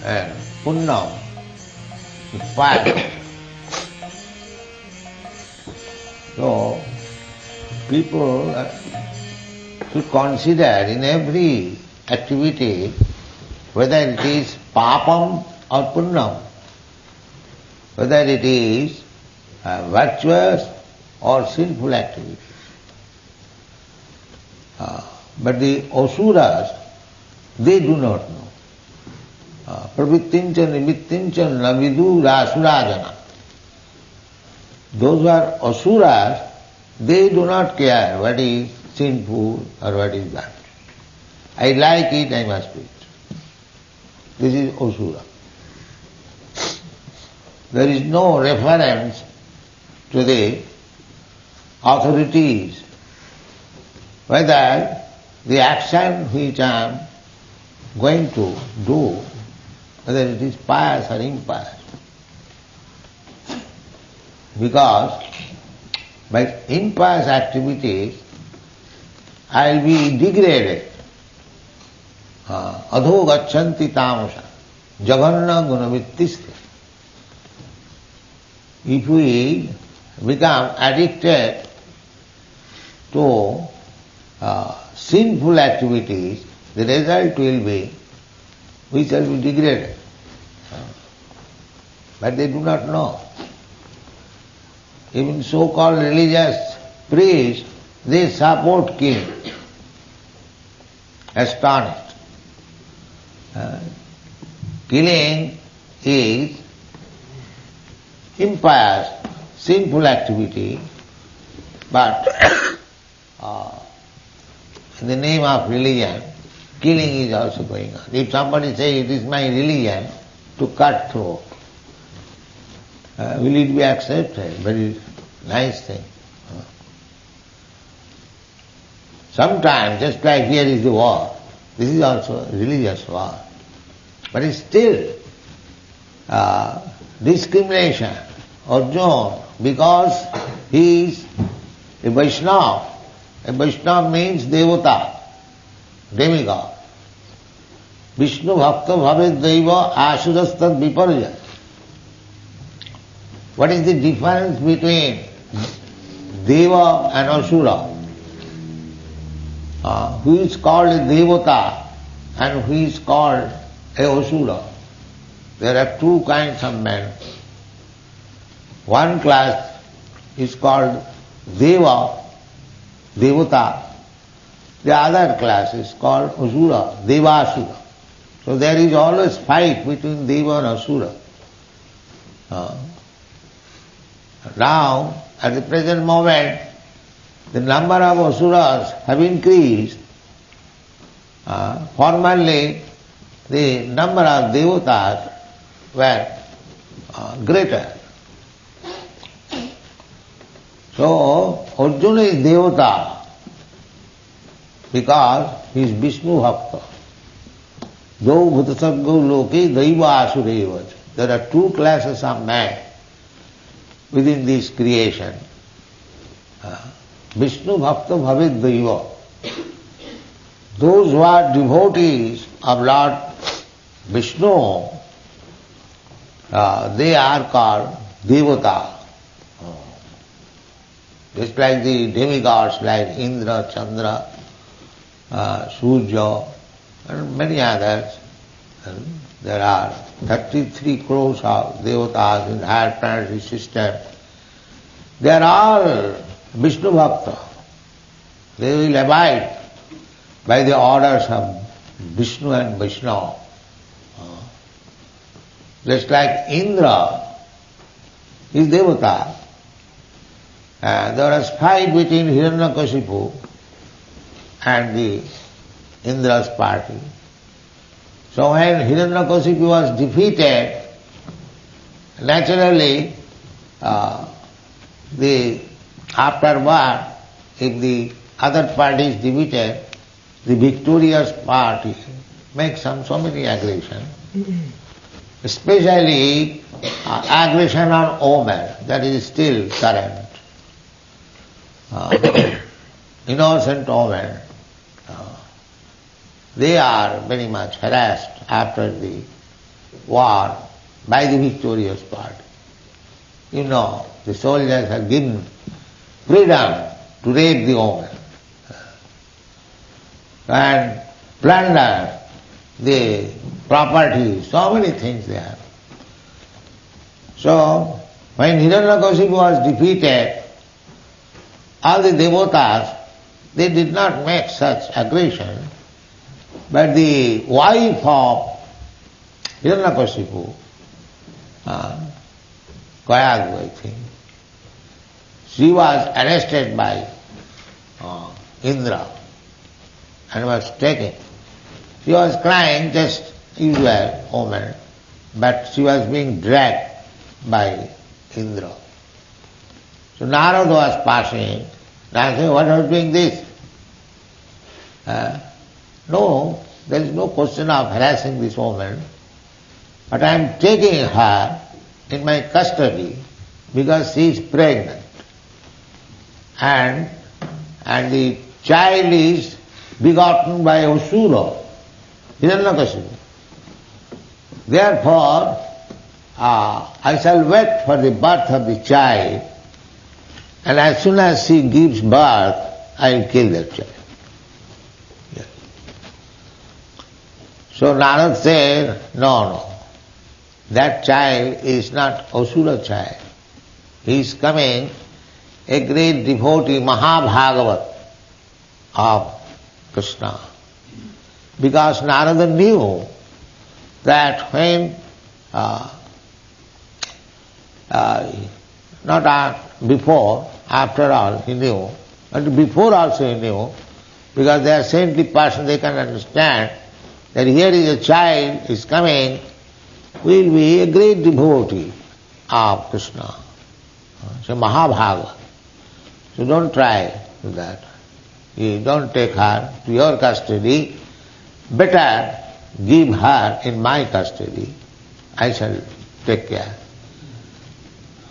and punnam, fire. So, people should consider in every activity whether it is papam or punnam, whether it is virtuous or sinful activity. But the asuras, they do not know. Pravittincha nimittincha navidu rasurajana. Those who are asuras, they do not care what is sinful or what is bad. I like it, I must do it. This is asura. There is no reference to the authorities whether the action which I am going to do, whether it is pious or impious. Because by impious activities I will be degraded. Adho gacchanti tamasa jaganna gunavittiste. If we become addicted to sinful activities, the result will be we shall be degraded. But they do not know. Even so-called religious priests, they support killing. Astonished. Killing is impious, sinful activity, but in the name of religion, killing is also going on. If somebody says it is my religion to cut throat, will it be accepted? Very nice thing. Sometimes, just like here is the war, this is also a religious war. But it's still discrimination or Arjuna, because he is a Vaishnava. A Vaishnava means Devota, demigod. Vishnu Bhakta Bhavet Daiva Asudastad Viparja. What is the difference between Deva and Asura? Who is called a Devata and who is called a Asura? There are two kinds of men. One class is called Deva, Devata. The other class is called Asura, Devasura. So there is always fight between Deva and Asura. Now, at the present moment, the number of asuras have increased. Formerly, the number of devatas were greater. So, Arjuna is devata because he is Vishnu Bhakta. Do bhutasargo loke daiva asureva. There are two classes of men within this creation. Vishnu Bhakta Bhavet Daiva. Those who are devotees of Lord Vishnu, they are called Devata. Just like the demigods like Indra, Chandra, Surya and many others. And there are 33 crores of devatas in the higher planetary system. They are all Vishnu Bhakta. They will abide by the orders of Vishnu and Vaishnava. Just like Indra is Devata. There was fight between Hiranyakashipu and the Indra's party. So when Hiranyakashipu was defeated, naturally afterward, if the other party is defeated, the victorious party makes so many aggression. Especially aggression on women, that is still current. Innocent women, they are very much harassed after the war by the victorious party. You know, the soldiers are given freedom to rape the woman and plunder the property, so many things there. So, when Hiranyakashipu was defeated, all the devotas, they did not make such aggression, but the wife of Hiranyakashipu, Kayadu, I think, she was arrested by Indra and was taken. She was crying, just usual woman, but she was being dragged by Indra. So Narada was passing, Narada said, "What are you doing this?" No, there is no question of harassing this woman, but I am taking her in my custody because she is pregnant. And the child is begotten by Asura, Hiranyakashipu. Therefore, I shall wait for the birth of the child, and as soon as she gives birth, I will kill that child. Yes. So Narada said, no, that child is not Asura child. He is coming, a great devotee, Mahabhagavat of Krishna. Because Narada knew that when, before, after all he knew, but before also he knew, because they are saintly person, they can understand that here is a child is coming, will be a great devotee of Krishna. So Mahabhagavat. So don't try to that. You don't take her to your custody. Better give her in my custody. I shall take care.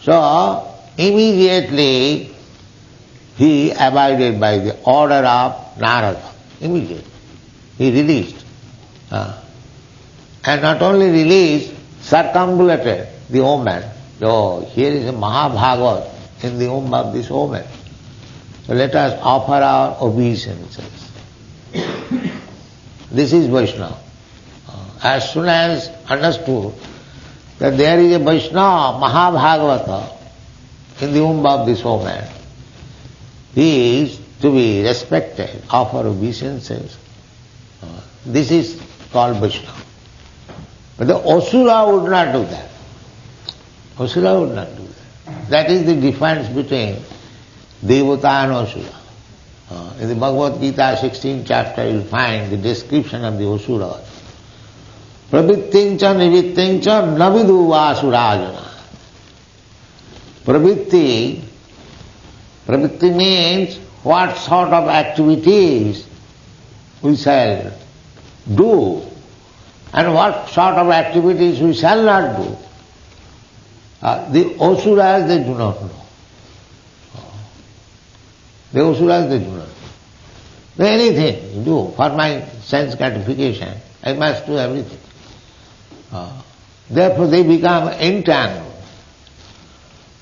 So immediately he abided by the order of Narada. Immediately. He released. And not only released, circumambulated the woman. So here is a Mahabhagavat in the womb of this woman. So let us offer our obeisances. This is Vaishnava. As soon as understood that there is a Vaishnava, Mahabhagavata, in the womb of this woman, he is to be respected, offer obeisances. This is called Vaishnava. But the Asura would not do that. Asura would not do that. That is the difference between Devotee and Asura. In the Bhagavad Gita 16th chapter you will find the description of the Asuras. Pravittincha nivittincha navidu asurajana. Pravitti means what sort of activities we shall do and what sort of activities we shall not do. The Asuras, they do not know. The Asuras, they do not know. Anything you do for my sense gratification, I must do everything. Therefore they become entangled.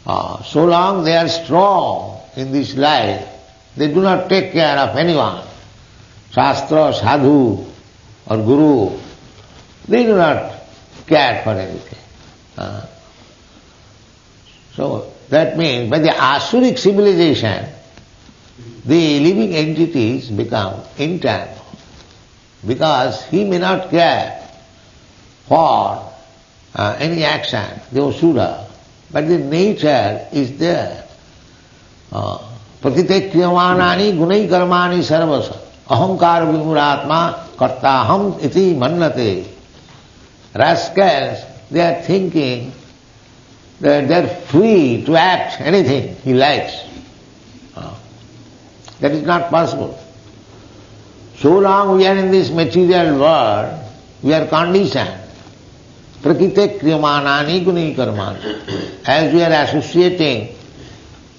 So long they are strong in this life, they do not take care of anyone. Shastra, sadhu or guru, they do not care for anything. So that means by the Asuric civilization, the living entities become entangled because he may not care for any action, the Asura, but the nature is there. Pratite kriyamanani gunai karmani sarvasa ahankar vimuratma kartaham iti mannate. Rascals, they are thinking that they are free to act anything he likes. That is not possible. So long we are in this material world, we are conditioned. Prakite kriyamanani gunai karmani. As we are associating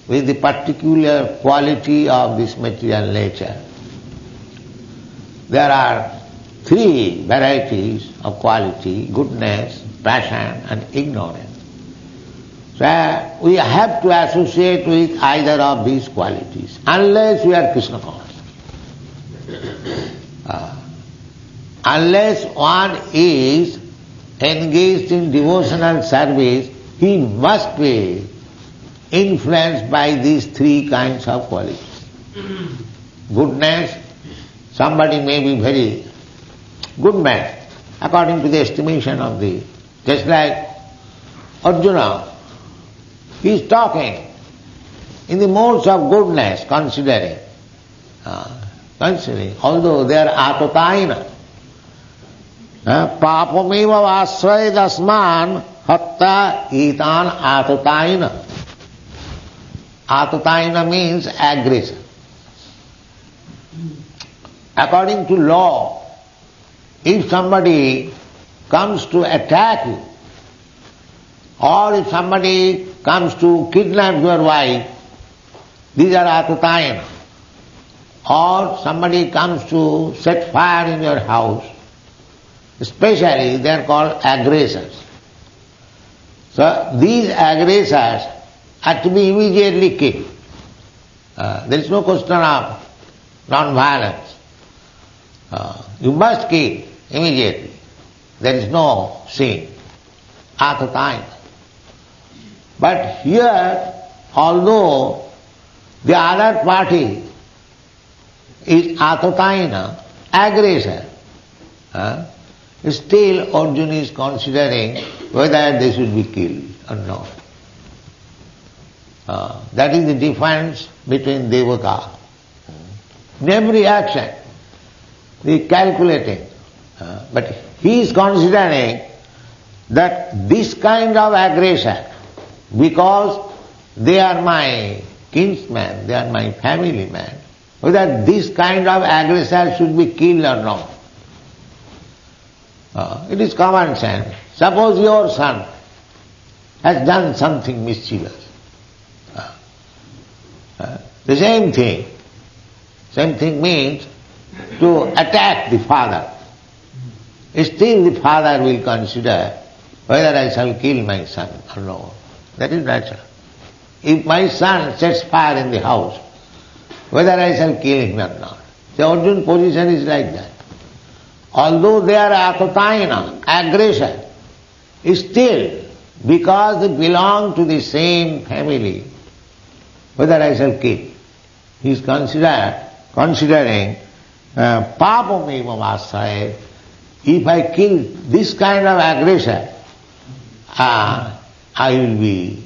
with the particular quality of this material nature, there are three varieties of quality: goodness, passion and ignorance. So we have to associate with either of these qualities, unless we are Krishna conscious. Unless one is engaged in devotional service, he must be influenced by these three kinds of qualities. Goodness, somebody may be very good man, according to the estimation of the... Just like Arjuna, he is talking in the modes of goodness, considering, although they are atotayana. Papameva vasray dasman hatta itan atotayana. Atotayana means aggression. According to law, if somebody comes to attack you, or if somebody comes to kidnap your wife, these are atotayana. Or somebody comes to set fire in your house, especially they are called aggressors. So these aggressors are to be immediately killed. There is no question of non-violence. You must kill immediately. There is no sin at a time. But here, although the other party is atotayana, aggressor, still Arjuna is considering whether they should be killed or not. That is the difference between devata. In every action, they calculating, but he is considering that this kind of aggression, because they are my kinsmen, they are my family man, whether this kind of aggressor should be killed or not. It is common sense. Suppose your son has done something mischievous. The same thing means to attack the father. Still the father will consider whether I shall kill my son or not. That is natural. If my son sets fire in the house, whether I shall kill him or not. The Arjuna's position is like that. Although they are atotayana, aggression, still, because they belong to the same family, whether I shall kill. He is considering papameva vasray. If I kill this kind of aggression, I will be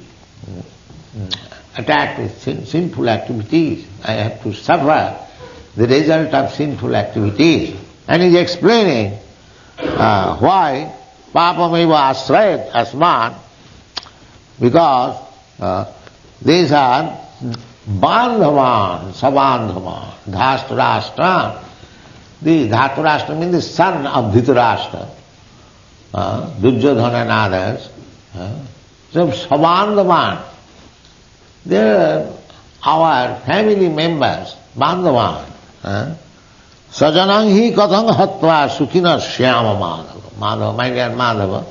attacked with sinful activities. I have to suffer the result of sinful activities. And he is explaining why papameva asrayat asman, because these are bandhavan, sabandhavan, dhastarashtra. The Dhatarashtra means the son of Dhritarashtra, Duryodhana and others. So sabandhavan, they are our family members, bandhavan. Sajanang hi kathang hatva sukhina shyama madhava. Madhava, my dear Madhava,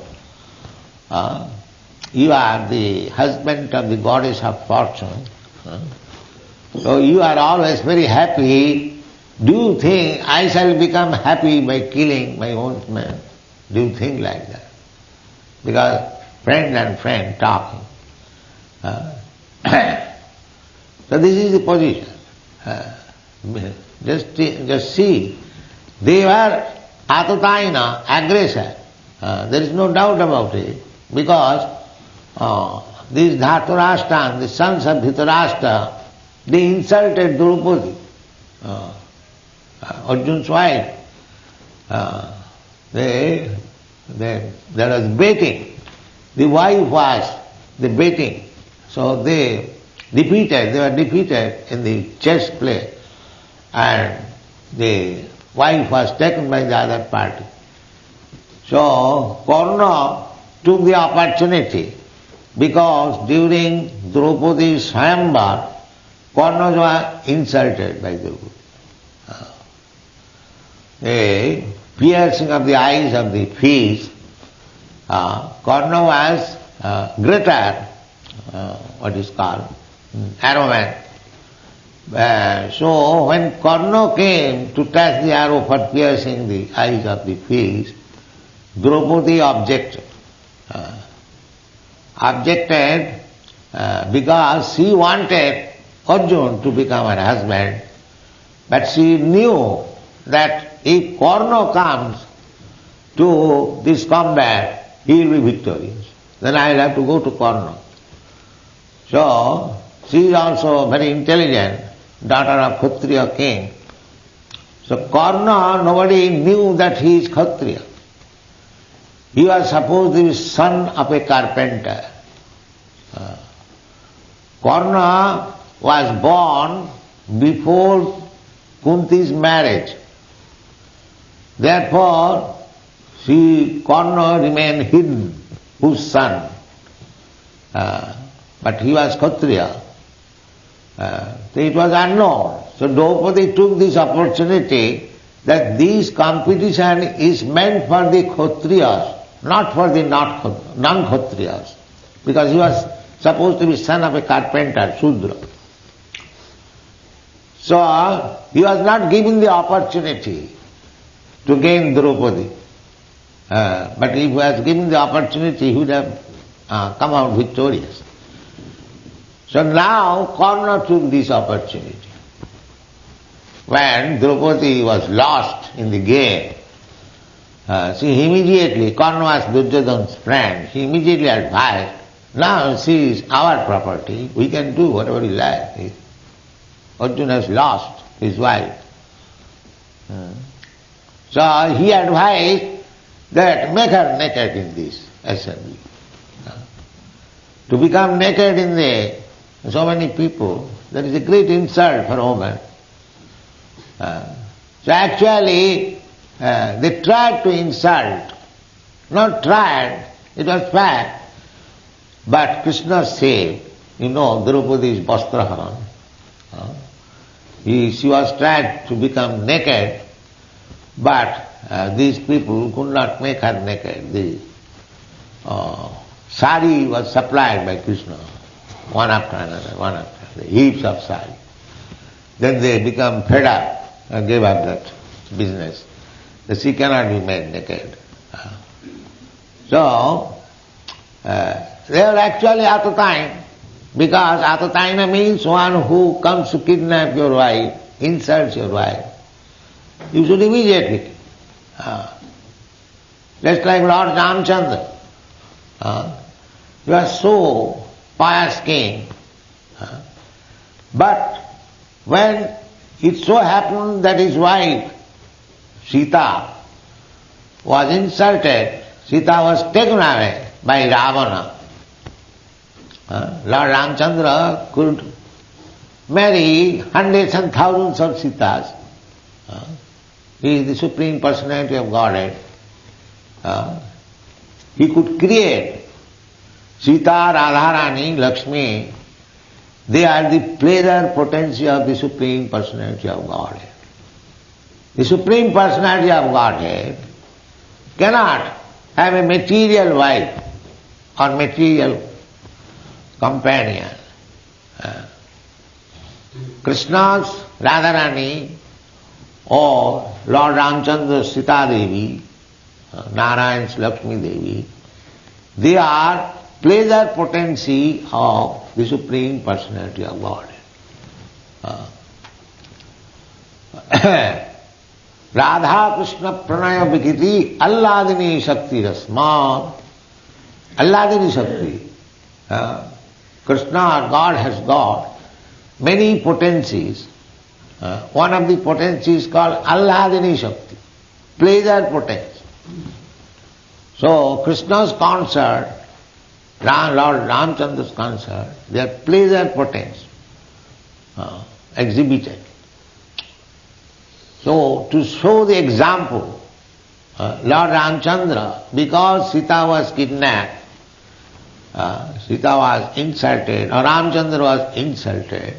you are the husband of the goddess of fortune. So you are always very happy. Do you think I shall become happy by killing my own man? Do you think like that? Because friend and friend talking. So this is the position. Just see, they were atotayana, aggressor. There is no doubt about it. Because these Dhatarashtra, the sons of Dhritarashtra, they insulted Draupadi, Arjuna's wife. There was betting. The wife was the betting. So they were defeated in the chess play. And the wife was taken by the other party. So Karna took the opportunity, because during Draupadi's Swayamvar, Karna was insulted by Draupadi. They piercing of the eyes of the fish, Karna was greater, what is called, arrowman. So when Karna came to touch the arrow for piercing the eyes of the fish, Draupadi objected. Because she wanted Arjuna to become her husband, but she knew that if Karna comes to this combat, he will be victorious. Then I will have to go to Karna. So she is also very intelligent, daughter of Kshatriya king. So Karna, nobody knew that he is Kshatriya. He was supposed to be son of a carpenter. Karna was born before Kunti's marriage. Therefore, Karna remained hidden, whose son. But he was Kshatriya. So it was unknown. So Draupadi took this opportunity that this competition is meant for the Kshatriyas, not for the non-Kshatriyas. Because he was supposed to be son of a carpenter, Shudra. So he was not given the opportunity to gain Draupadi. But if he was given the opportunity, he would have come out victorious. So now Karna took this opportunity. When Draupadi was lost in the game, she immediately, Karna was Duryodhana's friend, she immediately advised, now she is our property, we can do whatever we like. Arjuna has lost his wife. So he advised that make her naked in this assembly. To become naked in so many people, that is a great insult for a woman. So actually, they tried to insult. Not tried, it was fact. But Krishna said, Draupadi is Vastraharan. She was tried to become naked, but these people could not make her naked. The sari was supplied by Krishna, one after another, heaps of sari. Then they become fed up and gave up that business. That she cannot be made naked. So, they are actually Atataina, because Atataina means one who comes to kidnap your wife, insults your wife. You should immediately, just like Lord Ramchandra, he was so pious king, but when it so happened that his wife, Sita, was insulted, Sita was taken away by Ravana. Lord Ramchandra could marry hundreds and thousands of Sitas. He is the Supreme Personality of Godhead. He could create Sita, Radharani, Lakshmi. They are the pleasure potency of the Supreme Personality of Godhead. The Supreme Personality of Godhead cannot have a material wife or material companion. Krishna's Radharani or Lord Ramchandra's Sita Devi, Narayan's Lakshmi Devi, they are pleasure potency of the Supreme Personality of Godhead. Radha Krishna Pranaya Vikiti Alladini Shakti Rasma. Alladini Shakti. Krishna, God, has got many potencies. One of the potencies is called Alladini Shakti, pleasure potency. So Krishna's concert, Lord Ramchandra's concert, they are pleasure potency exhibited. So to show the example, Lord Ramchandra, because Sita was kidnapped, Sita was insulted, or Ramchandra was insulted,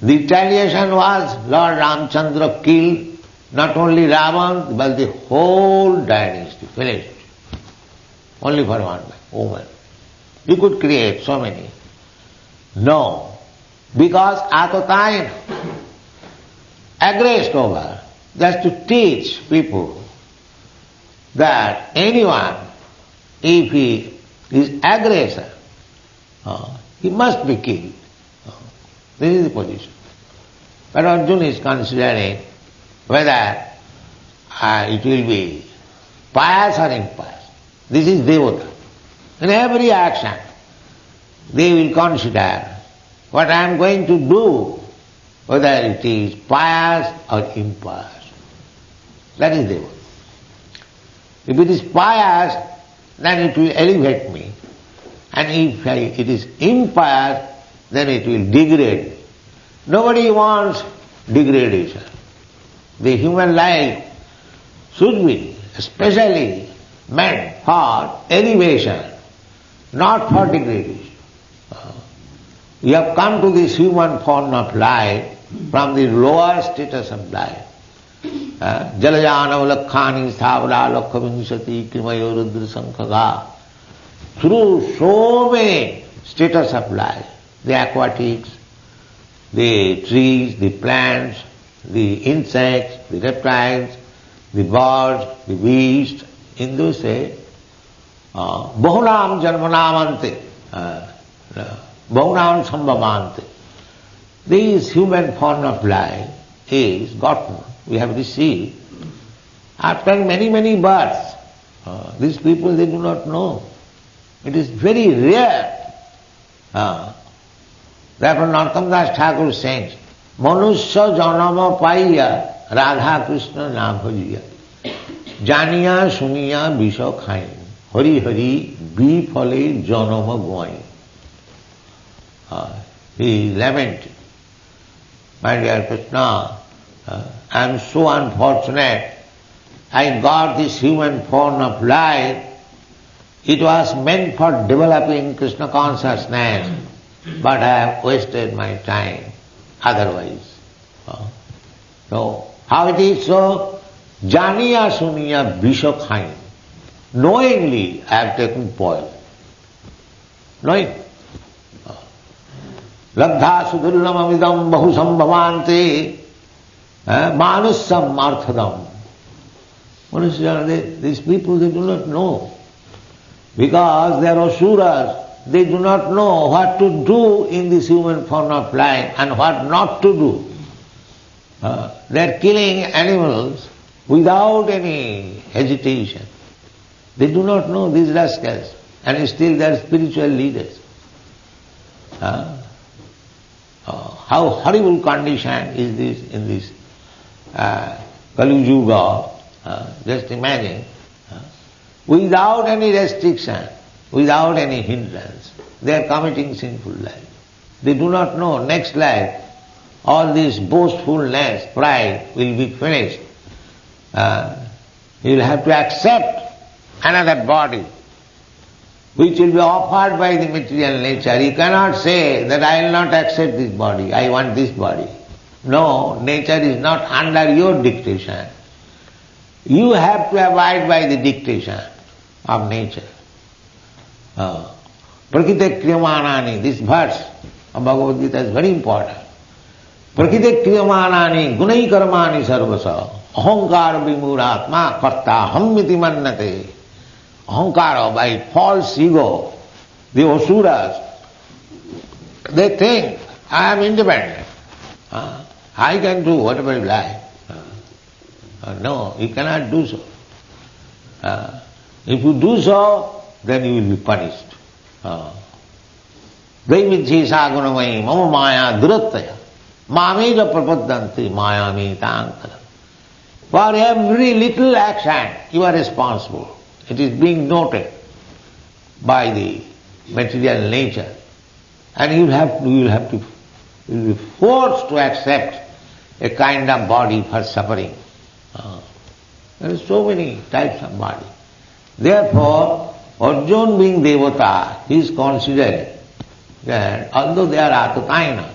the retaliation was Lord Ramchandra killed not only Ravan, but the whole dynasty finished. Only for one woman. You could create so many. No. Because Atotayana, aggressed over, just to teach people that anyone, if he is aggressor, he must be killed. This is the position. But Arjuna is considering whether it will be pious or impious. This is Devotee. In every action, they will consider what I am going to do, whether it is pious or impious. That is Devotee. If it is pious, then it will elevate me. And if it is impious, then it will degrade me. Nobody wants degradation. The human life should be especially meant for elevation, not for degradation. We have come to this human form of life from the lower status of life. Jalajana lakhani thavra lakha vinsati krimayo rudra sankhaga. Through so many status of life, the aquatics, the trees, the plants, the insects, the reptiles, the birds, the beasts, Hindus say, bahunam janmanamante, bahunam sambhavante. This human form of life is gotten, we have received after many, many births. These people, they do not know. It is very rare. Therefore Narottam Das Thakur says, Manusya janama paiya Radha Krishna na bhajiya Janiya suniya bisha khain Hari Hari bifale janama goin. He lamented, my dear Krishna, I am so unfortunate. I got this human form of life. It was meant for developing Krishna consciousness, but I have wasted my time otherwise. So, how it is so? Janiya suniya bisha khain. Knowingly I have taken poison. Knowing. Labdha sudurlamamidam bahu sambhavante manusam marthadam. These people, they do not know. Because they are asuras, they do not know what to do in this human form of life and what not to do. They are killing animals without any hesitation. They do not know, these rascals, and still they are spiritual leaders. How horrible condition is this in this Kali Yuga. Just imagine. Without any restriction, without any hindrance, they are committing sinful life. They do not know next life, all this boastfulness, pride will be finished. You will have to accept another body, which will be offered by the material nature. You cannot say that I will not accept this body, I want this body. No, nature is not under your dictation. You have to abide by the dictation of nature. Prakite kriyamanani, this verse of Bhagavad Gita is very important. Prakite kriyamanani gunai karmani sarvasa ahankara vimuratma karta hammiti mannate. Ahankara, by false ego, the asuras, they think I am independent. I can do whatever I like. No, you cannot do so. If you do so, then you will be punished. Daividhi sagunamai mama maya durattaya mameja prapaddanti maya metantara. For every little action you are responsible. It is being noted by the material nature. And you will be forced to accept a kind of body for suffering. There are so many types of body. Therefore, Arjuna being Devata, he is considering that although they are Atutayana,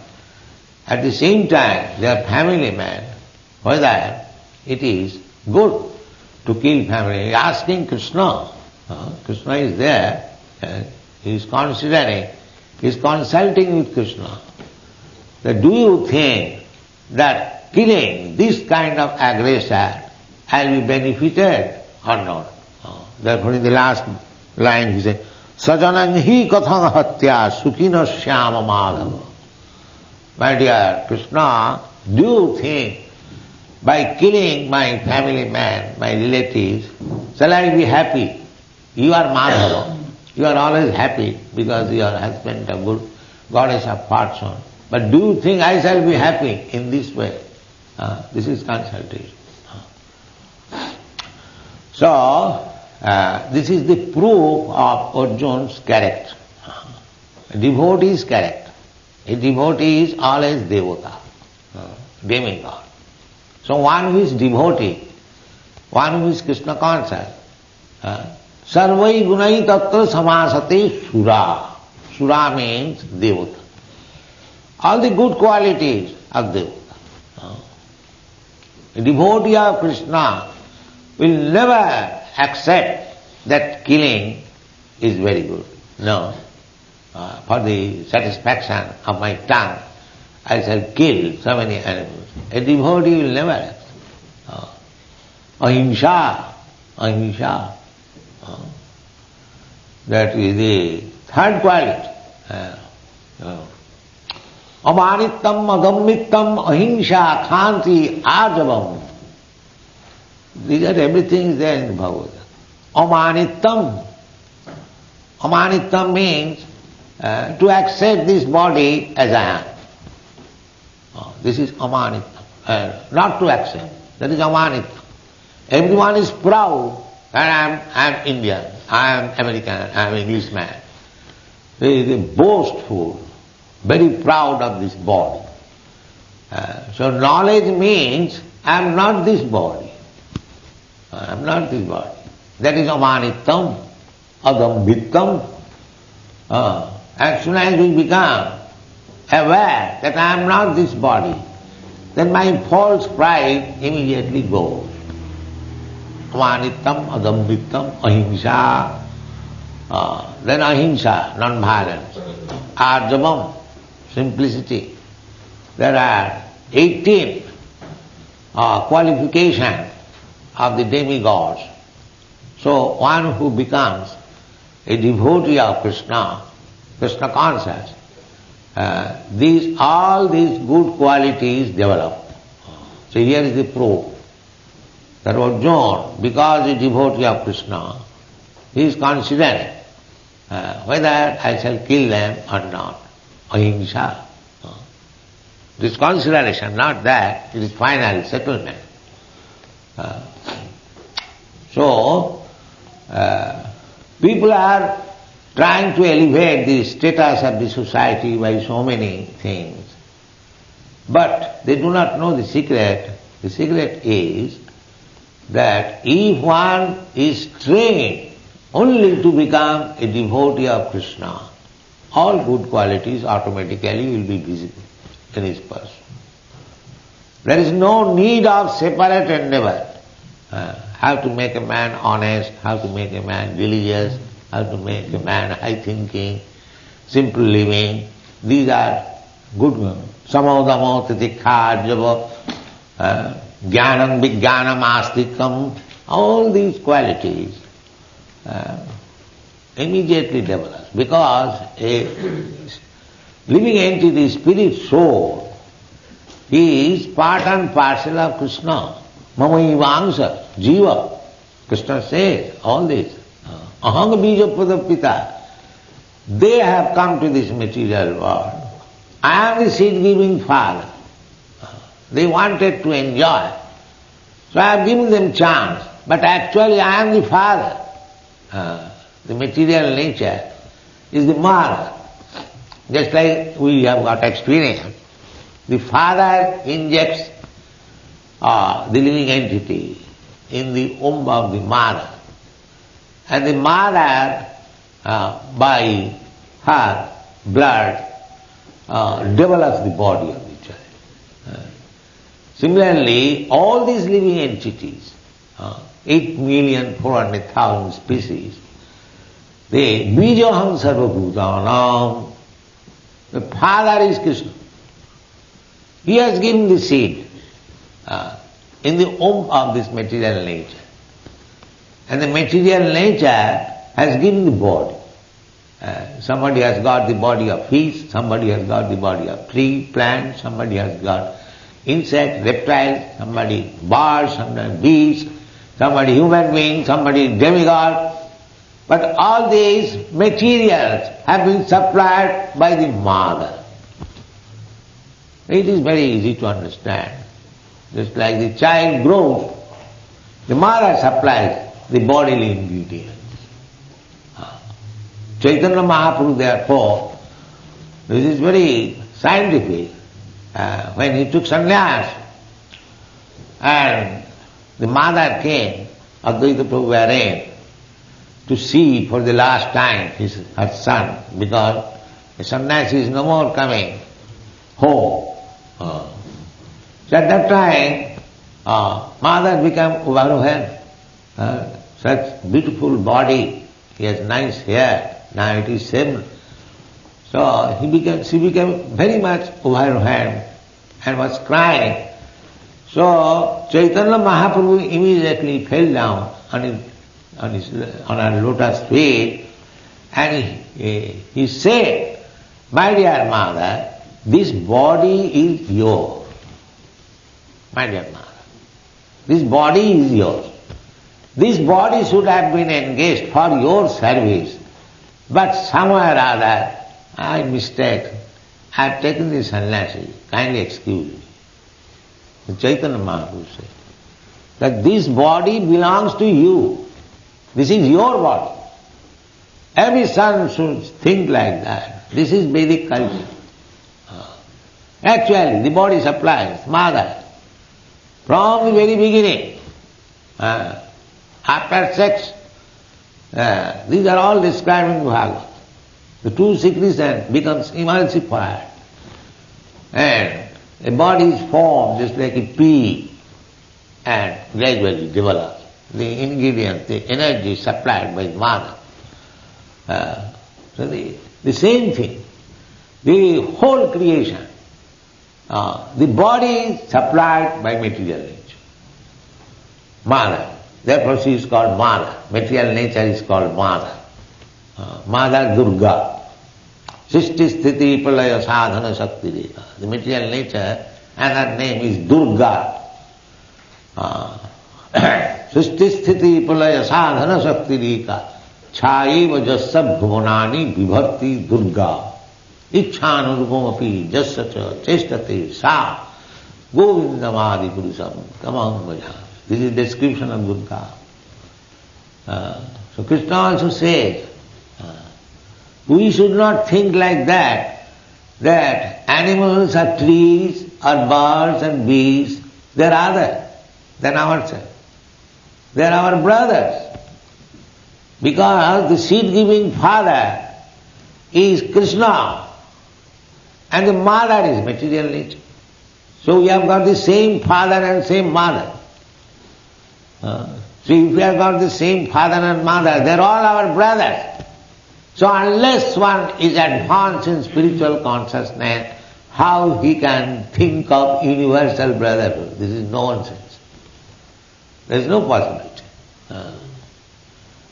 at the same time they are family men, whether it is good to kill family. He is asking Krishna. Krishna is there, and he is considering, he is consulting with Krishna. That do you think that killing this kind of aggressor will be benefited or not? Therefore in the last line he said, Sajanang hi kathang hatya sukhina shyama madhava. My dear Krishna, do you think by killing my family man, my relatives, shall I be happy? You are Madhava. You are always happy because your husband a good goddess of fortune. But do you think I shall be happy in this way? This is consultation. So, this is the proof of Arjuna's character. A devotee's character. A devotee is always devota, demigod. So one who is devotee, one who is Krishna conscious, sarvai gunai tatra samasate sura. Sura means devota. All the good qualities of devota. A devotee of Krishna will never accept that killing is very good. No. For the satisfaction of my tongue, I shall kill so many animals. A devotee will never accept. Ahimsa, ahimsa. That is the third quality. Amanittam, agammittam, ahimsa, khanti, arjavam. These are everything there in the Bhagavad Gita. Amanittam. Amanittam means to accept this body as I am. This is amanittam. Not to accept. That is amanittam. Everyone is proud that I am Indian, I am American, I am Englishman. They are boastful, very proud of this body. So knowledge means I am not this body. I am not this body. That is amanittam, agambittam. As soon as we become aware that I am not this body, then my false pride immediately goes. Amanittam, agambittam, ahimsa. Then ahimsa, non-violence. Arjavam, simplicity. There are 18 qualifications of the demigods. So one who becomes a devotee of Krishna, Krishna conscious, all these good qualities develop. So here is the proof that Arjuna, because he is devotee of Krishna, he is considering whether I shall kill them or not. Ahimsa. This consideration, not that, it is final settlement. So, people are trying to elevate the status of the society by so many things. But they do not know the secret. The secret is that if one is trained only to become a devotee of Krishna, all good qualities automatically will be visible in his person. There is no need of separate endeavor. How to make a man honest, how to make a man religious, how to make a man high-thinking, simple living. These are good ones. Samodamo titikha java, jnanam vijnanam astikam. All these qualities immediately develop. Because a living entity, spirit soul, is part and parcel of Krishna. Mamaivangsha, jiva. Krishna says all this. Ahanga bija pradapita. They have come to this material world. I am the seed-giving father. They wanted to enjoy. So I have given them chance. But actually I am the father. The material nature is the mother. Just like we have got experience. The father injects the living entity in the womb of the mother. And the mother, by her blood, develops the body of the child. Similarly, all these living entities, 8,400,000 species, they Bijaham Sarvabhutanam. The father is Krishna. He has given the seed in the womb of this material nature. And the material nature has given the body. Somebody has got the body of fish, somebody has got the body of tree, plant, somebody has got insect, reptile, somebody bird, somebody beast, somebody human being, somebody demigod. But all these materials have been supplied by the mother. It is very easy to understand. Just like the child grows, the mother supplies the bodily ingredients. Chaitanya Mahaprabhu, therefore, this is very scientific. When he took sannyas and the mother came, Advaita Prabhu wherein, to see for the last time her son, because the sannyasi is no more coming home. So at that time, mother became overwhelmed. Such beautiful body, he has nice hair, now it is same. So she became very much overwhelmed and was crying. So Chaitanya Mahaprabhu immediately fell down on her lotus feet, and he said, "My dear mother, this body is yours. My dear mother, this body is yours. This body should have been engaged for your service, but somewhere or other, I mistake. I have taken this sannyasi. Kindly excuse me." The Chaitanya Mahaprabhu said that this body belongs to you. This is your body. Every son should think like that. This is Vedic culture. Actually, the body supplies mother from the very beginning. After sex, these are all described in Bhagavad. The true secretion becomes emulsified, and a body is formed just like a pea and gradually develops. The ingredients, the energy supplied by mother. So the same thing, the whole creation, the body is supplied by material nature. Mother. Therefore she is called mother. Material nature is called mother. Mother Durga. Srishti Sthiti Pralaya Sadhana Shakti Reka. The material nature, and her name is Durga. Srishti Sthiti Pralaya Sadhana Shakti Reka. Chaiva Jassa Bhuvanani Vibharti Durga. Ichhanurupamapi Jassa Chestate Sa Govindamadi Purusam Tamam Vaja. This is description of Durga. So Krishna also says, we should not think like that animals or trees or birds and beasts, they are other than ourselves. They are our brothers. Because the seed-giving father is Krishna and the mother is material nature. So we have got the same father and same mother. So if we have got the same father and mother, they are all our brothers. So unless one is advanced in spiritual consciousness, how he can think of universal brotherhood? This is nonsense. There is no possibility.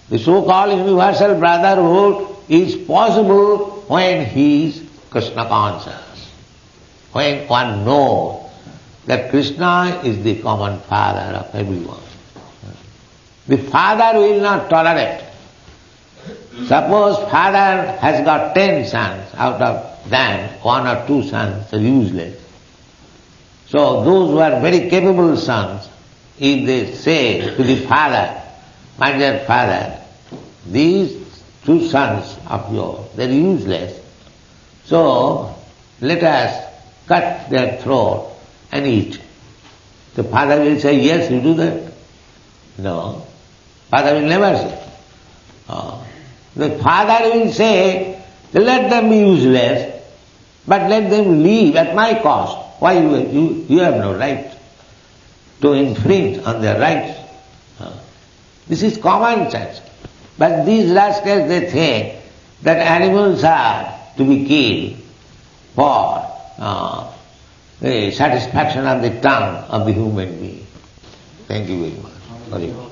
The so-called universal brotherhood is possible when he is Krishna conscious. When one knows that Krishna is the common father of everyone. The father will not tolerate. Suppose father has got 10 sons, out of them 1 or 2 sons are useless. So those who are very capable sons, if they say to the father, "My dear father, these 2 sons of yours, they are useless, so let us cut their throat and eat." The father will say, "Yes, you do that." No. Father will never say. The father will say, "Let them be useless, but let them leave at my cost." Why you have no right? to infringe on their rights. This is common sense. But these rascals, they think that animals are to be killed for the satisfaction of the tongue of the human being. Thank you very much.